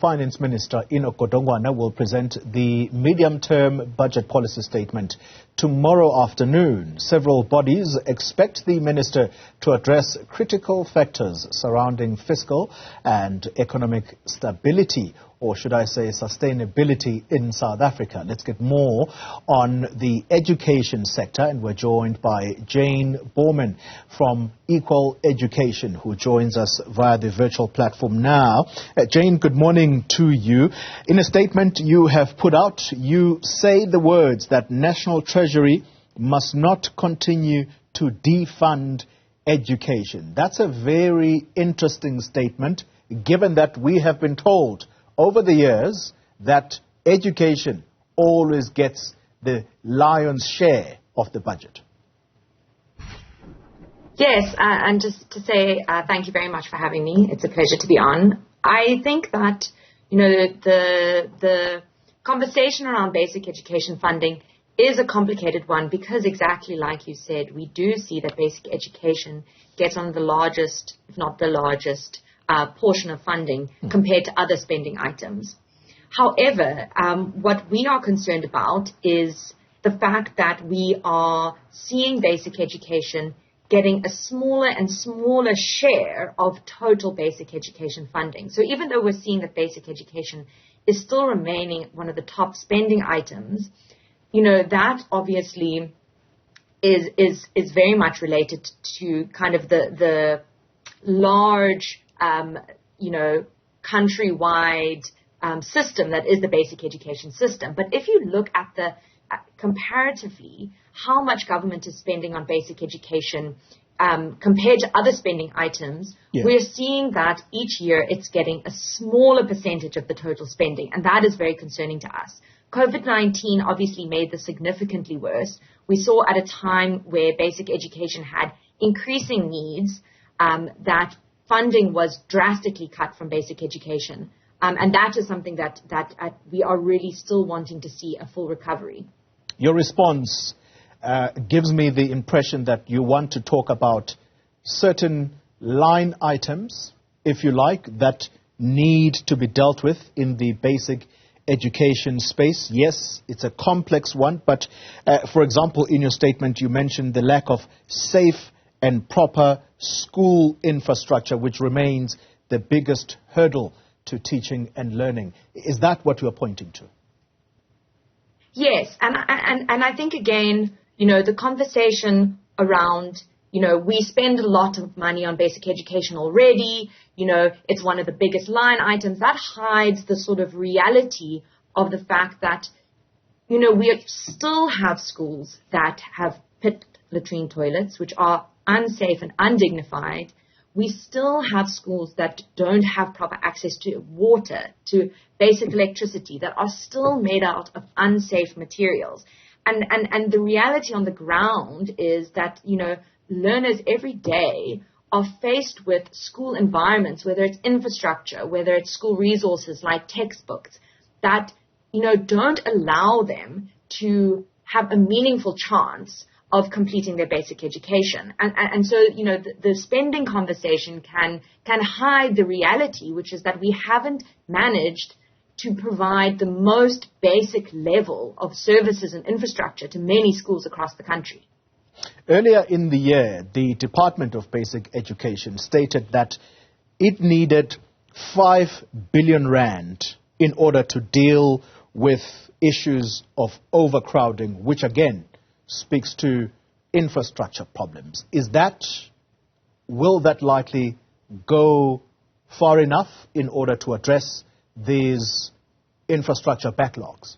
Finance Minister Enoch Godongwana will present the medium-term budget policy statement tomorrow afternoon. Several bodies expect the minister to address critical factors surrounding fiscal and economic stability, or should I say sustainability, in South Africa. Let's get more on the education sector, and we're joined by Jane Bowman from Equal Education, who joins us via the virtual platform now. Jane, good morning to you. In a statement you have put out, you say the words that National Treasury must not continue to defund education. That's a very interesting statement, given that we have been told over the years that education always gets the lion's share of the budget. Yes, and just to say thank you very much for having me. It's a pleasure to be on. I think that, the conversation around basic education funding is a complicated one because, exactly like you said, we do see that basic education gets on the largest, if not the largest, portion of funding compared to other spending items. However, what we are concerned about is the fact that we are seeing basic education getting a smaller and smaller share of total basic education funding. So even though we're seeing that basic education is still remaining one of the top spending items, that obviously is very much related to kind of the large countrywide system that is the basic education system. But if you look at the comparatively how much government is spending on basic education compared to other spending items, we're seeing that each year it's getting a smaller percentage of the total spending, and that is very concerning to us. COVID-19 obviously made this significantly worse. We saw at a time where basic education had increasing needs that funding was drastically cut from basic education. And that is something that we are really still wanting to see a full recovery. Your response gives me the impression that you want to talk about certain line items, if you like, that need to be dealt with in the basic education space. Yes, it's a complex one, but for example, in your statement, you mentioned the lack of safe and proper school infrastructure, which remains the biggest hurdle to teaching and learning. Is that what you're pointing to? Yes, and I think, again, the conversation around, we spend a lot of money on basic education already, it's one of the biggest line items, that hides the sort of reality of the fact that, we still have schools that have pit latrine toilets, which are unsafe and undignified. We still have schools that don't have proper access to water, to basic electricity, that are still made out of unsafe materials. And the reality on the ground is that, learners every day are faced with school environments, whether it's infrastructure, whether it's school resources like textbooks, that, don't allow them to have a meaningful chance of completing their basic education. And so, the spending conversation can hide the reality, which is that we haven't managed to provide the most basic level of services and infrastructure to many schools across the country. Earlier in the year, the Department of Basic Education stated that it needed 5 billion rand in order to deal with issues of overcrowding, which again speaks to infrastructure problems. Will that likely go far enough in order to address these infrastructure backlogs?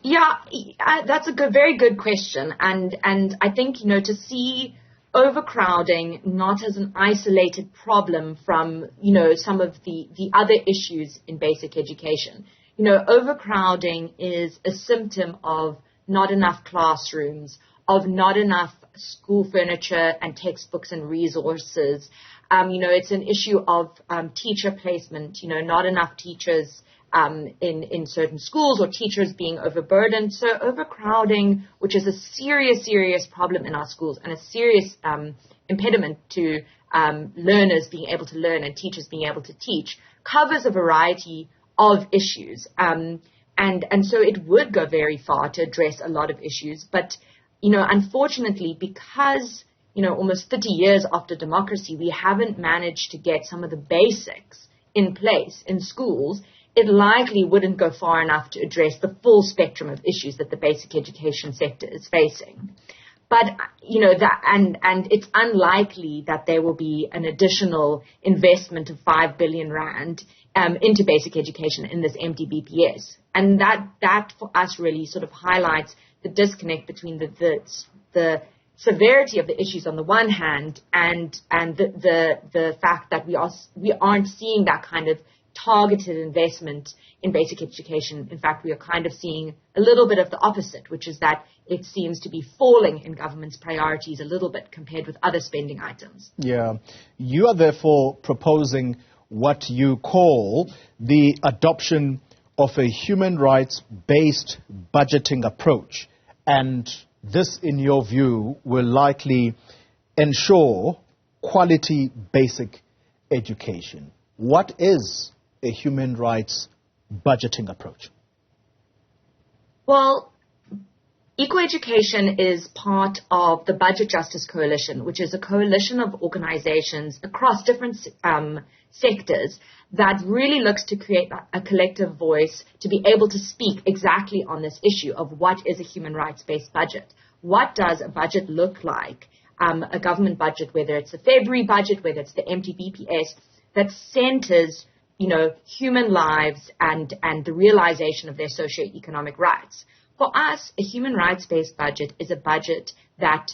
Yeah, that's a very good question. And I think, to see overcrowding not as an isolated problem from, some of the other issues in basic education. Overcrowding is a symptom of not enough classrooms, of not enough school furniture and textbooks and resources. It's an issue of teacher placement, not enough teachers in certain schools, or teachers being overburdened. So overcrowding, which is a serious problem in our schools and a serious impediment to learners being able to learn and teachers being able to teach, covers a variety of issues. And so it would go very far to address a lot of issues. But, unfortunately, because, almost 30 years after democracy, we haven't managed to get some of the basics in place in schools, it likely wouldn't go far enough to address the full spectrum of issues that the basic education sector is facing. But, and it's unlikely that there will be an additional investment of 5 billion rand into basic education in this empty BPS. And that for us really sort of highlights the disconnect between the severity of the issues on the one hand and the fact that we aren't seeing that kind of targeted investment in basic education. In fact, we are kind of seeing a little bit of the opposite, which is that it seems to be falling in government's priorities a little bit compared with other spending items. Yeah. You are therefore proposing what you call the adoption of a human rights-based budgeting approach. And this, in your view, will likely ensure quality basic education. What is a human rights budgeting approach? Well, Eco-Education is part of the Budget Justice Coalition, which is a coalition of organizations across different sectors that really looks to create a collective voice to be able to speak exactly on this issue of what is a human rights-based budget. What does a budget look like? A government budget, whether it's the February budget, whether it's the empty BPS, that centers human lives and the realization of their socioeconomic rights. For us, a human rights-based budget is a budget that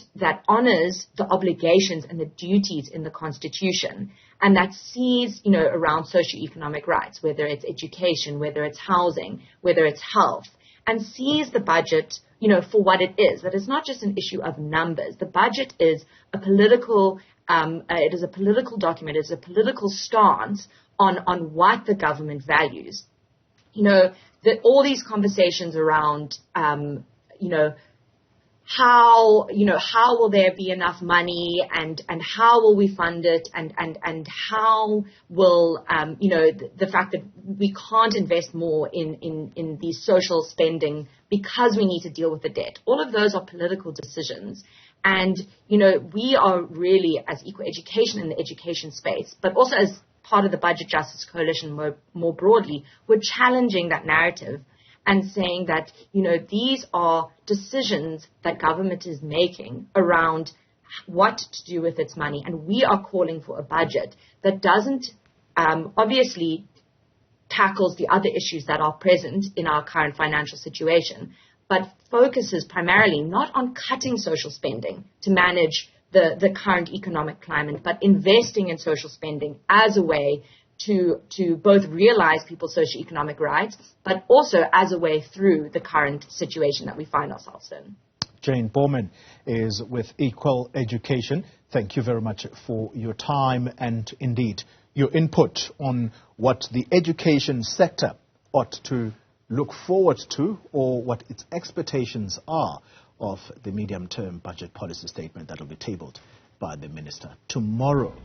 honors the obligations and the duties in the Constitution, and that sees, around socioeconomic rights, whether it's education, whether it's housing, whether it's health, and sees the budget, for what it is. That it's not just an issue of numbers. The budget is a political document. It's a political stance on what the government values. All these conversations around, how will there be enough money and how will we fund it and how will, the fact that we can't invest more in these social spending because we need to deal with the debt. All of those are political decisions. And, we are really, as Eco-Education in the education space, but also as part of the Budget Justice Coalition more broadly, we're challenging that narrative and saying that, these are decisions that government is making around what to do with its money. And we are calling for a budget that doesn't obviously tackles the other issues that are present in our current financial situation, but focuses primarily not on cutting social spending to manage the current economic climate, but investing in social spending as a way to both realize people's socioeconomic rights, but also as a way through the current situation that we find ourselves in. Jane Bowman is with Equal Education. Thank you very much for your time and indeed your input on what the education sector ought to look forward to or what its expectations are of the medium-term budget policy statement that will be tabled by the minister tomorrow.